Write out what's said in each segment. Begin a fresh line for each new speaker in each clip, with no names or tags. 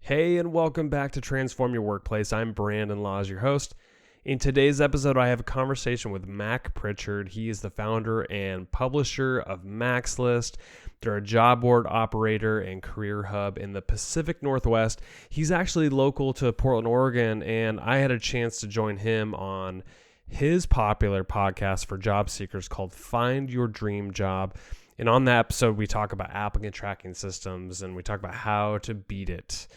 Hey, and welcome back to Transform Your Workplace. I'm Brandon Laws, your host. In today's episode, I have a conversation with Mac Prichard. He is the founder and publisher of Mac's List. They're a job board operator and career hub in the Pacific Northwest. He's actually local to Portland, Oregon, and I had a chance to join him on his popular podcast for job seekers called Find Your Dream Job. And on that episode, we talk about applicant tracking systems and we talk about how to beat it.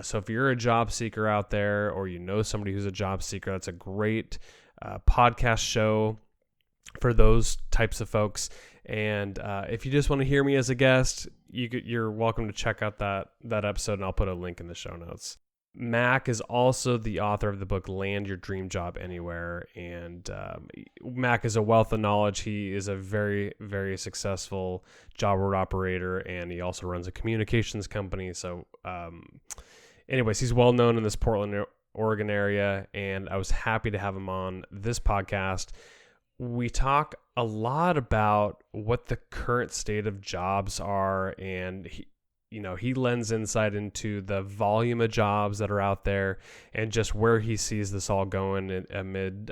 So if you're a job seeker out there or you know somebody who's a job seeker, that's a great podcast show for those types of folks. And if you just want to hear me as a guest, you're welcome to check out that episode, and I'll put a link in the show notes. Mac is also the author of the book Land Your Dream Job Anywhere, and Mac is a wealth of knowledge. He is a very, very successful job board operator, and he also runs a communications company. So anyways, he's well known in this Portland, Oregon area, and I was happy to have him on this podcast. We talk a lot about what the current state of jobs are, and he lends insight into the volume of jobs that are out there and just where he sees this all going amid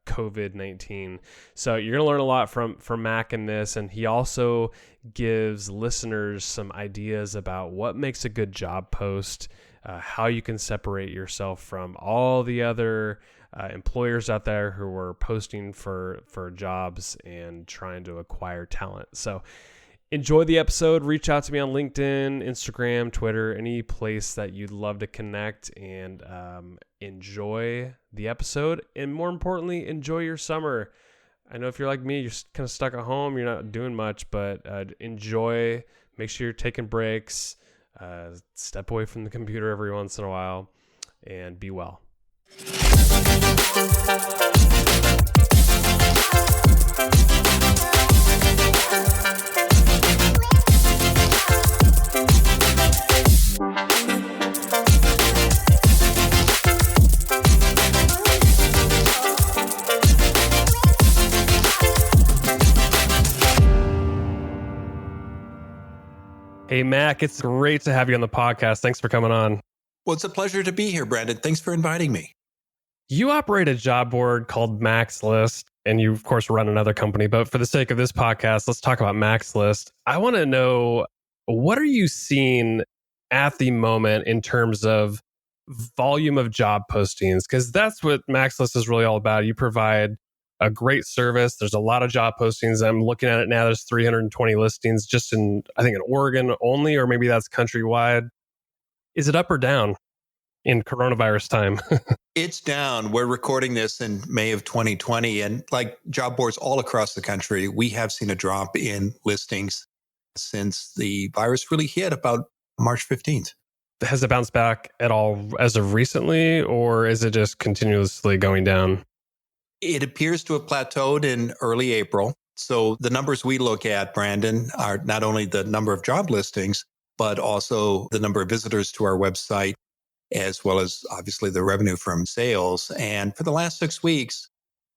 COVID-19. So you're going to learn a lot from Mac in this, and he also gives listeners some ideas about what makes a good job post, how you can separate yourself from all the other employers out there who are posting for jobs and trying to acquire talent. So enjoy the episode. Reach out to me on LinkedIn, Instagram, Twitter, any place that you'd love to connect, and enjoy the episode. And more importantly, enjoy your summer. I know if you're like me, you're kind of stuck at home, you're not doing much, but enjoy. Make sure you're taking breaks. Step away from the computer every once in a while, and be well. Hey, Mac, it's great to have you on the podcast. Thanks for coming on.
Well, it's a pleasure to be here, Brandon. Thanks for inviting me.
You operate a job board called Mac's List, and you, of course, run another company. But for the sake of this podcast, let's talk about Mac's List. I want to know, what are you seeing at the moment in terms of volume of job postings? Because that's what Mac's List is really all about. You provide a great service. There's a lot of job postings. I'm looking at it now. There's 320 listings just in Oregon only, or maybe that's countrywide. Is it up or down in coronavirus time?
It's down. We're recording this in May of 2020. And like job boards all across the country, we have seen a drop in listings since the virus really hit about March 15th.
Has it bounced back at all as of recently, or is it just continuously going down?
It appears to have plateaued in early April. So the numbers we look at, Brandon, are not only the number of job listings, but also the number of visitors to our website, as well as obviously the revenue from sales. And for the last 6 weeks,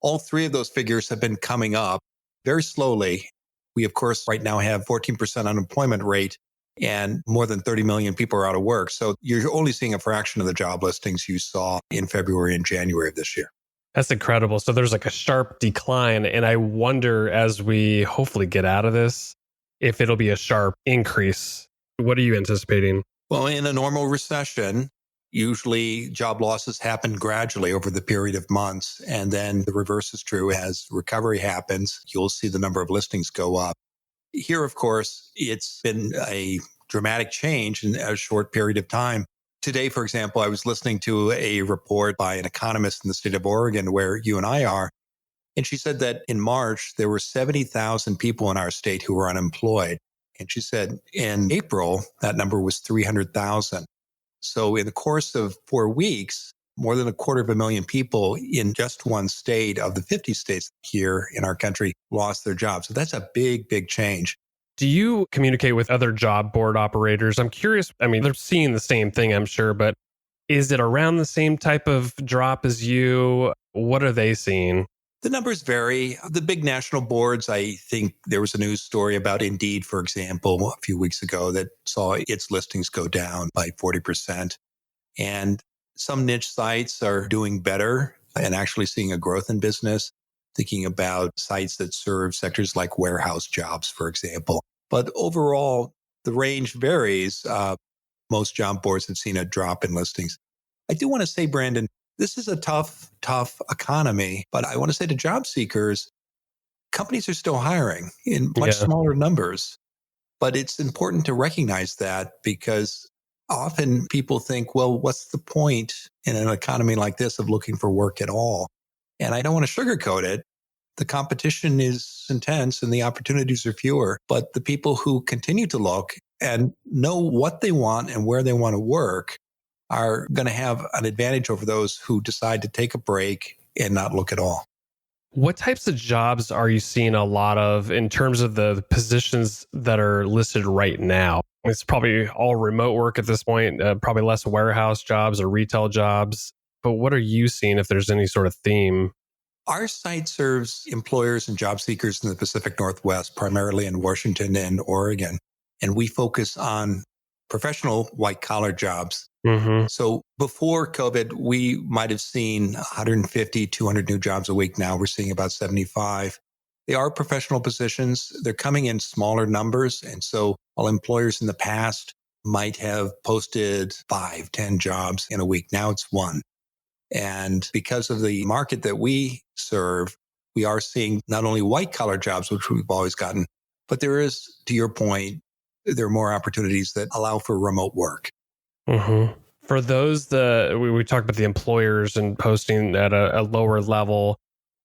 all three of those figures have been coming up very slowly. We, of course, right now have 14% unemployment rate and more than 30 million people are out of work. So you're only seeing a fraction of the job listings you saw in February and January of this year.
That's incredible. So there's like a sharp decline. And I wonder, as we hopefully get out of this, if it'll be a sharp increase. What are you anticipating?
Well, in a normal recession, usually job losses happen gradually over the period of months. And then the reverse is true. As recovery happens, you'll see the number of listings go up. Here, of course, it's been a dramatic change in a short period of time. Today, for example, I was listening to a report by an economist in the state of Oregon, where you and I are, and she said that in March, there were 70,000 people in our state who were unemployed. And she said in April, that number was 300,000. So in the course of 4 weeks, more than 250,000 people in just one state of the 50 states here in our country lost their jobs. So that's a big, big change.
Do you communicate with other job board operators? I'm curious. I mean, they're seeing the same thing, I'm sure, but is it around the same type of drop as you? What are they seeing?
The numbers vary. The big national boards, I think there was a news story about Indeed, for example, a few weeks ago that saw its listings go down by 40%. And some niche sites are doing better and actually seeing a growth in business, thinking about sites that serve sectors like warehouse jobs, for example. But overall, the range varies. Most job boards have seen a drop in listings. I do want to say, Brandon, this is a tough economy, but I want to say to job seekers, companies are still hiring in much
Yeah.
smaller numbers. But it's important to recognize that because often people think, well, what's the point in an economy like this of looking for work at all? And I don't want to sugarcoat it. The competition is intense and the opportunities are fewer, but the people who continue to look and know what they want and where they want to work are going to have an advantage over those who decide to take a break and not look at all.
What types of jobs are you seeing a lot of in terms of the positions that are listed right now? It's probably all remote work at this point, probably less warehouse jobs or retail jobs. But what are you seeing if there's any sort of theme?
Our site serves employers and job seekers in the Pacific Northwest, primarily in Washington and Oregon. And we focus on professional white collar jobs.
Mm-hmm.
So before COVID, we might have seen 150, 200 new jobs a week. Now we're seeing about 75. They are professional positions. They're coming in smaller numbers. And so while employers in the past might have posted 5, 10 jobs in a week, now it's one. And because of the market that we serve, we are seeing not only white collar jobs, which we've always gotten, but there is, to your point, there are more opportunities that allow for remote work.
Mm-hmm. For those we talked about the employers and posting at a lower level,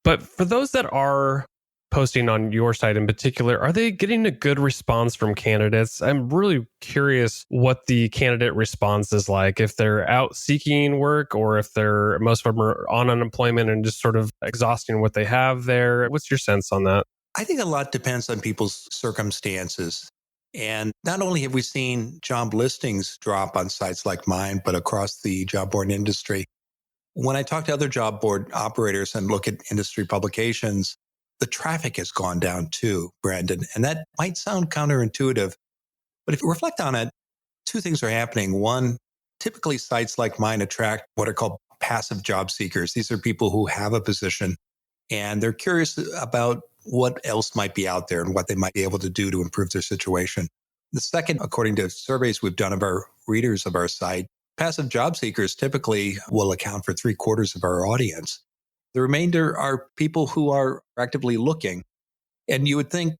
but for those that are posting on your site in particular, are they getting a good response from candidates? I'm really curious what the candidate response is like, if they're out seeking work or if they're most of them are on unemployment and just sort of exhausting what they have there. What's your sense on that?
I think a lot depends on people's circumstances. And not only have we seen job listings drop on sites like mine, but across the job board industry. When I talk to other job board operators and look at industry publications, the traffic has gone down too, Brandon. And that might sound counterintuitive, but if you reflect on it, two things are happening. One, typically sites like mine attract what are called passive job seekers. These are people who have a position and they're curious about what else might be out there and what they might be able to do to improve their situation. The second, according to surveys we've done of our readers of our site, passive job seekers typically will account for 3/4 of our audience. The remainder are people who are actively looking. And you would think,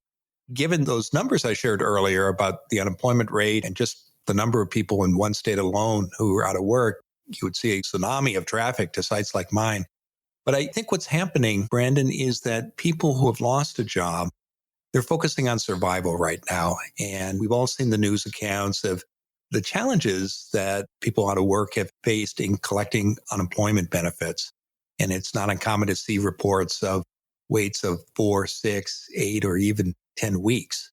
given those numbers I shared earlier about the unemployment rate and just the number of people in one state alone who are out of work, you would see a tsunami of traffic to sites like mine. But I think what's happening, Brandon, is that people who have lost a job, they're focusing on survival right now. And we've all seen the news accounts of the challenges that people out of work have faced in collecting unemployment benefits. And it's not uncommon to see reports of waits of 4, 6, 8, or even 10 weeks.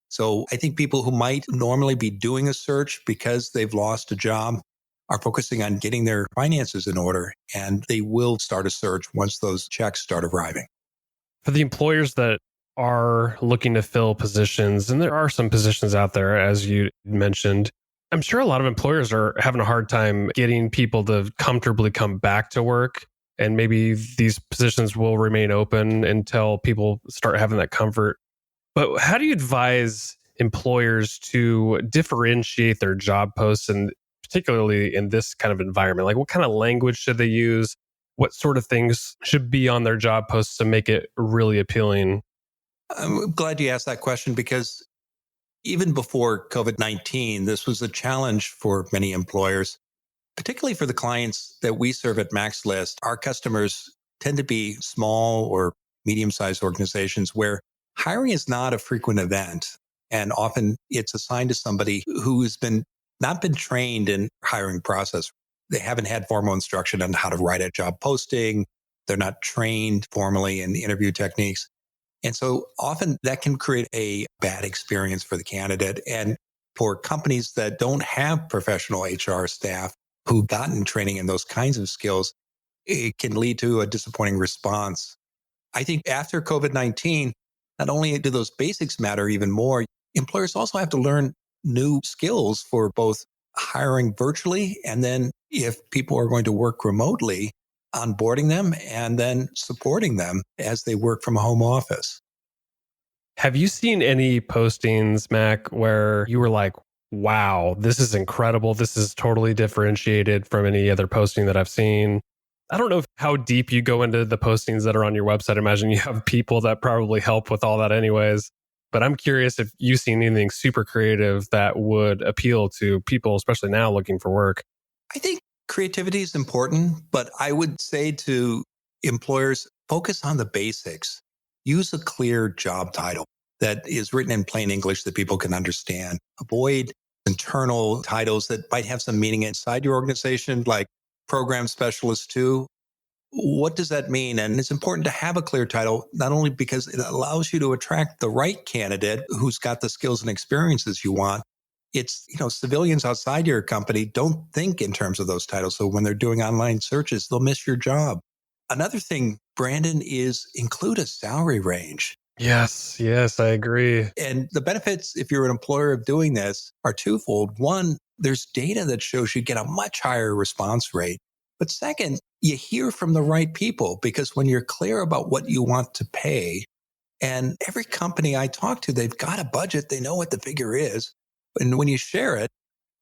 So I think people who might normally be doing a search because they've lost a job are focusing on getting their finances in order, and they will start a search once those checks start arriving.
For the employers that are looking to fill positions, and there are some positions out there, as you mentioned, I'm sure a lot of employers are having a hard time getting people to comfortably come back to work. And maybe these positions will remain open until people start having that comfort. But how do you advise employers to differentiate their job posts, and particularly in this kind of environment? Like, what kind of language should they use? What sort of things should be on their job posts to make it really appealing?
I'm glad you asked that question because even before COVID-19, this was a challenge for many employers, particularly for the clients that we serve at MaxList. Our customers tend to be small or medium-sized organizations where hiring is not a frequent event. And often it's assigned to somebody who has not been trained in hiring process. They haven't had formal instruction on how to write a job posting. They're not trained formally in interview techniques. And so often that can create a bad experience for the candidate. And for companies that don't have professional HR staff who've gotten training in those kinds of skills, it can lead to a disappointing response. I think after COVID-19, not only do those basics matter even more, employers also have to learn new skills for both hiring virtually. And then if people are going to work remotely, onboarding them and then supporting them as they work from a home office.
Have you seen any postings, Mac, where you were like, wow, this is incredible. This is totally differentiated from any other posting that I've seen? I don't know how deep you go into the postings that are on your website. I imagine you have people that probably help with all that, anyways. But I'm curious if you've seen anything super creative that would appeal to people, especially now looking for work.
I think creativity is important, but I would say to employers, focus on the basics. Use a clear job title that is written in plain English that people can understand. Avoid internal titles that might have some meaning inside your organization, like program specialist two. What does that mean? And it's important to have a clear title, not only because it allows you to attract the right candidate who's got the skills and experiences you want. It's, civilians outside your company don't think in terms of those titles. So when they're doing online searches, they'll miss your job. Another thing, Brandon, is include a salary range.
Yes, I agree.
And the benefits, if you're an employer of doing this, are twofold. One, there's data that shows you get a much higher response rate. But second, you hear from the right people, because when you're clear about what you want to pay, and every company I talk to, they've got a budget, they know what the figure is. And when you share it,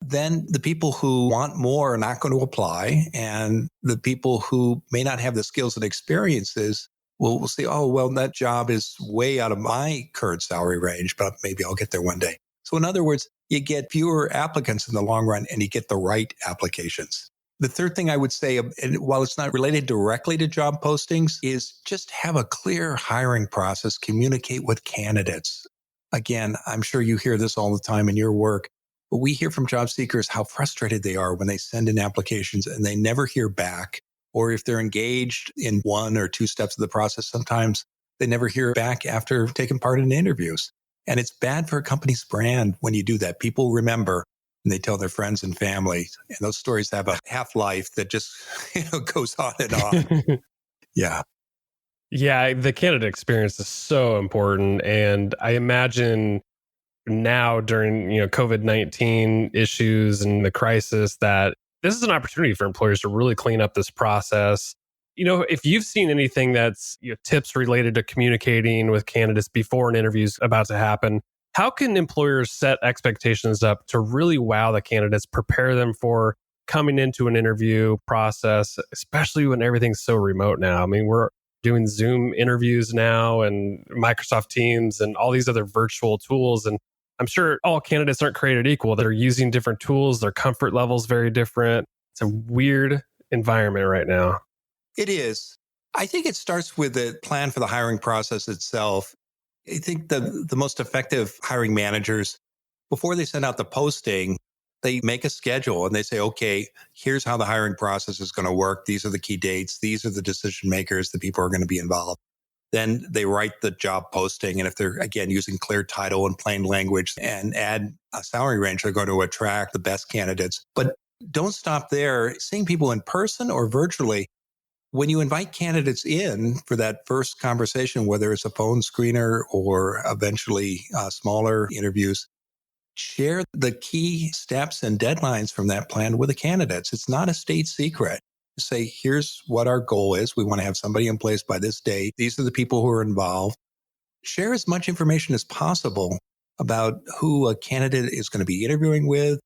then the people who want more are not going to apply. And the people who may not have the skills and experiences will say, oh, well, that job is way out of my current salary range, but maybe I'll get there one day. So in other words, you get fewer applicants in the long run and you get the right applications. The third thing I would say, and while it's not related directly to job postings, is just have a clear hiring process, communicate with candidates. Again, I'm sure you hear this all the time in your work, but we hear from job seekers how frustrated they are when they send in applications and they never hear back. Or if they're engaged in one or two steps of the process, sometimes they never hear back after taking part in interviews. And it's bad for a company's brand when you do that. People remember and they tell their friends and family. And those stories have a half-life that just goes on and on. Yeah.
Yeah, the candidate experience is so important. And I imagine now during COVID-19 issues and the crisis that this is an opportunity for employers to really clean up this process. If you've seen anything that's tips related to communicating with candidates before an interview's about to happen, how can employers set expectations up to really wow the candidates, prepare them for coming into an interview process, especially when everything's so remote now? I mean, we're doing Zoom interviews now and Microsoft Teams and all these other virtual tools. And I'm sure all candidates aren't created equal. They're using different tools. Their comfort level's very different. It's a weird environment right now.
It is. I think it starts with the plan for the hiring process itself. I think the most effective hiring managers, before they send out the posting, they make a schedule and they say, okay, here's how the hiring process is going to work. These are the key dates. These are the decision makers, the people who are going to be involved. Then they write the job posting. And if they're, again, using clear title and plain language and add a salary range, they're going to attract the best candidates. But don't stop there. Seeing people in person or virtually, when you invite candidates in for that first conversation, whether it's a phone screener or eventually smaller interviews, share the key steps and deadlines from that plan with the candidates. It's not a state secret. Say, here's what our goal is. We want to have somebody in place by this date. These are the people who are involved. Share as much information as possible about who a candidate is going to be interviewing with.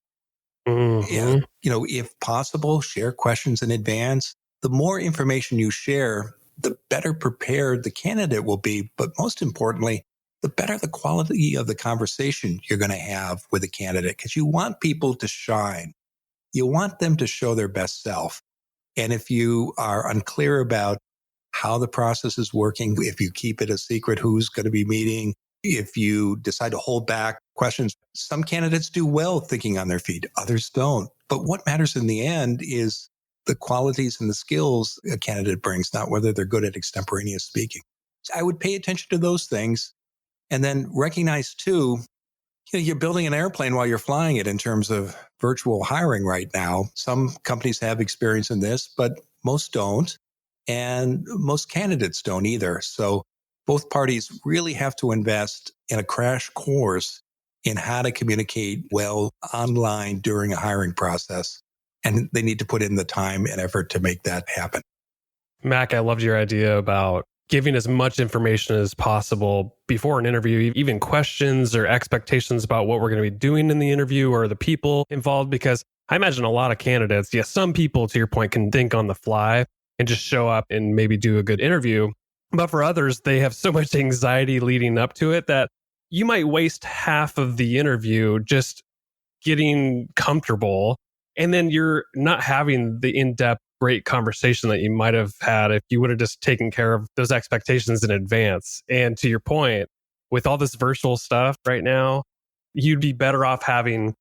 Mm-hmm.
If possible, share questions in advance. The more information you share, the better prepared the candidate will be. But most importantly, the better the quality of the conversation you're going to have with a candidate, because you want people to shine. You want them to show their best self. And if you are unclear about how the process is working, if you keep it a secret, who's going to be meeting, if you decide to hold back questions, some candidates do well thinking on their feet, others don't. But what matters in the end is the qualities and the skills a candidate brings, not whether they're good at extemporaneous speaking. So I would pay attention to those things and then recognize too, you're building an airplane while you're flying it in terms of virtual hiring right now. Some companies have experience in this, but most don't. And most candidates don't either. So both parties really have to invest in a crash course in how to communicate well online during a hiring process. And they need to put in the time and effort to make that happen.
Mac, I loved your idea about giving as much information as possible before an interview, even questions or expectations about what we're going to be doing in the interview or the people involved. Because I imagine a lot of candidates, yes, some people, to your point, can think on the fly and just show up and maybe do a good interview. But for others, they have so much anxiety leading up to it that you might waste half of the interview just getting comfortable. And then you're not having the in-depth, great conversation that you might have had if you would have just taken care of those expectations in advance. And to your point, with all this virtual stuff right now, you'd be better off having,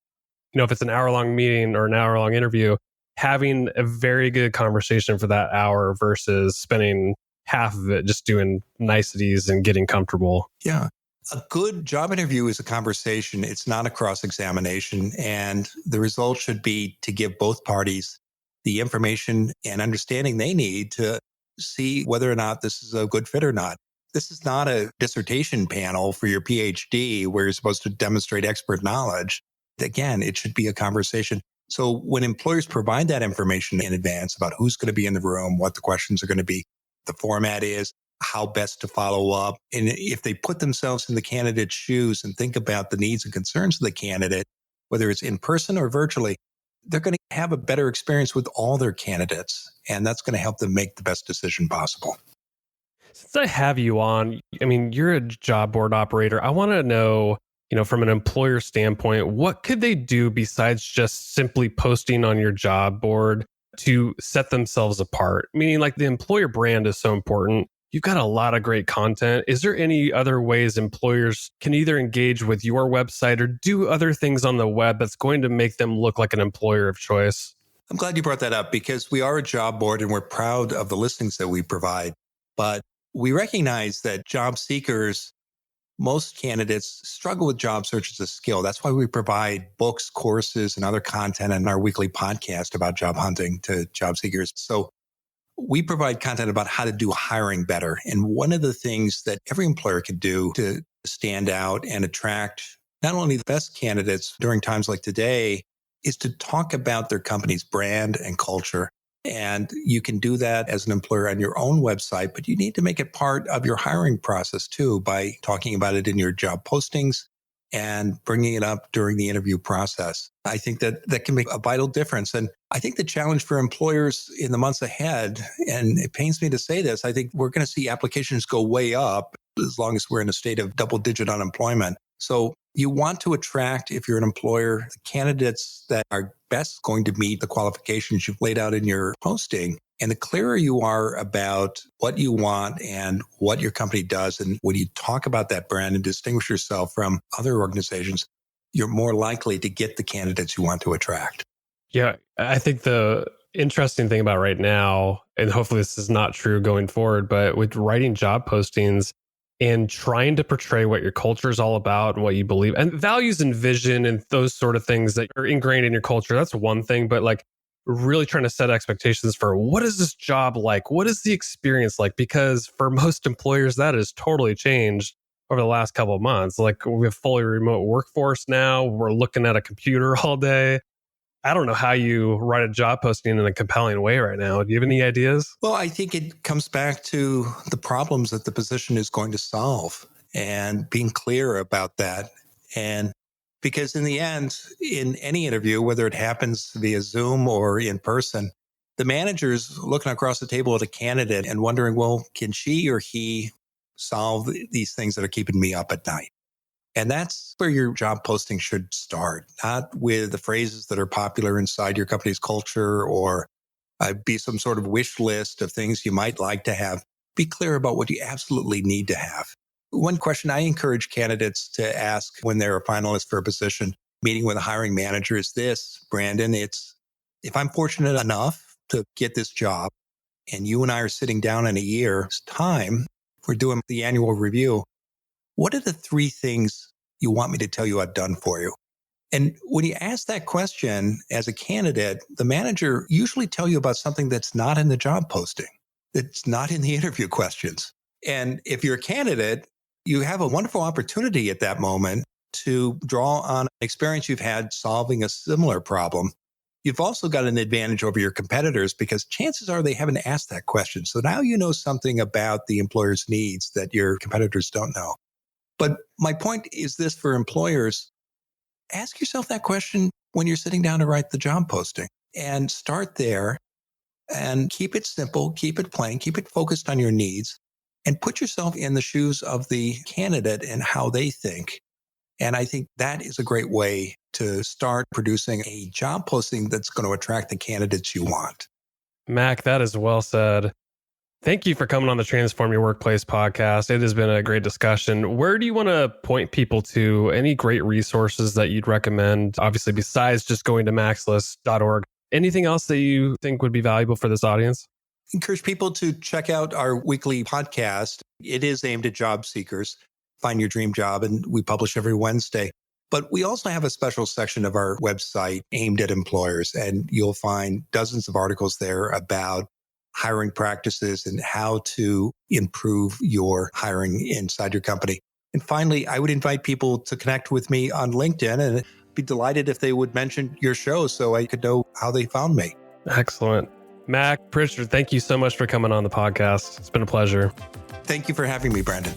if it's an hour-long meeting or an hour-long interview, having a very good conversation for that hour versus spending half of it just doing niceties and getting comfortable.
Yeah. A good job interview is a conversation. It's not a cross-examination. And the result should be to give both parties the information and understanding they need to see whether or not this is a good fit or not. This is not a dissertation panel for your PhD where you're supposed to demonstrate expert knowledge. Again, it should be a conversation. So when employers provide that information in advance about who's going to be in the room, what the questions are going to be, the format is, how best to follow up. And if they put themselves in the candidate's shoes and think about the needs and concerns of the candidate, whether it's in person or virtually, they're going to have a better experience with all their candidates. And that's going to help them make the best decision possible.
Since I have you on, you're a job board operator. I want to know, from an employer standpoint, what could they do besides just simply posting on your job board to set themselves apart? Meaning, like, the employer brand is so important. You've got a lot of great content. Is there any other ways employers can either engage with your website or do other things on the web that's going to make them look like an employer of choice?
I'm glad you brought that up because we are a job board and we're proud of the listings that we provide. But we recognize that job seekers, most candidates struggle with job search as a skill. That's why we provide books, courses, and other content in our weekly podcast about job hunting to job seekers. So we provide content about how to do hiring better. And one of the things that every employer can do to stand out and attract not only the best candidates during times like today is to talk about their company's brand and culture. And you can do that as an employer on your own website, but you need to make it part of your hiring process too by talking about it in your job postings and bringing it up during the interview process. I think that can make a vital difference. And I think the challenge for employers in the months ahead, and it pains me to say this, I think we're going to see applications go way up as long as we're in a state of double-digit unemployment. So you want to attract, if you're an employer, the candidates that are best going to meet the qualifications you've laid out in your posting. And the clearer you are about what you want and what your company does, and when you talk about that brand and distinguish yourself from other organizations, you're more likely to get the candidates you want to attract.
Yeah, I think the interesting thing about right now, and hopefully this is not true going forward, but with writing job postings and trying to portray what your culture is all about and what you believe and values and vision and those sort of things that are ingrained in your culture, that's one thing. But like really trying to set expectations for what is this job like? What is the experience like? Because for most employers, that has totally changed over the last couple of months. Like we have fully remote workforce now. We're looking at a computer all day. I don't know how you write a job posting in a compelling way right now. Do you have any ideas?
Well, I think it comes back to the problems that the position is going to solve and being clear about that. And because in the end, in any interview, whether it happens via Zoom or in person, the manager's looking across the table at a candidate and wondering, well, can she or he solve these things that are keeping me up at night? And that's where your job posting should start, not with the phrases that are popular inside your company's culture or be some sort of wish list of things you might like to have. Be clear about what you absolutely need to have. One question I encourage candidates to ask when they're a finalist for a position, meeting with a hiring manager is this, Brandon, it's if I'm fortunate enough to get this job and you and I are sitting down in a year's time, we're doing the annual review. What are the 3 things you want me to tell you I've done for you? And when you ask that question as a candidate, the manager usually tell you about something that's not in the job posting, that's not in the interview questions. And if you're a candidate, you have a wonderful opportunity at that moment to draw on experience you've had solving a similar problem. You've also got an advantage over your competitors because chances are they haven't asked that question. So now you know something about the employer's needs that your competitors don't know. But my point is this for employers: ask yourself that question when you're sitting down to write the job posting, and start there and keep it simple, keep it plain, keep it focused on your needs, and put yourself in the shoes of the candidate and how they think. And I think that is a great way to start producing a job posting that's going to attract the candidates you want.
Mac, that is well said. Thank you for coming on the Transform Your Workplace podcast. It has been a great discussion. Where do you want to point people to? Any great resources that you'd recommend? Obviously, besides just going to maxlist.org, anything else that you think would be valuable for this audience?
Encourage people to check out our weekly podcast. It is aimed at job seekers. Find your dream job, and we publish every Wednesday. But we also have a special section of our website aimed at employers, and you'll find dozens of articles there about hiring practices and how to improve your hiring inside your company. And finally, I would invite people to connect with me on LinkedIn, and be delighted if they would mention your show so I could know how they found me.
Excellent. Mac Prichard, thank you so much for coming on the podcast. It's been a pleasure.
Thank you for having me, Brandon.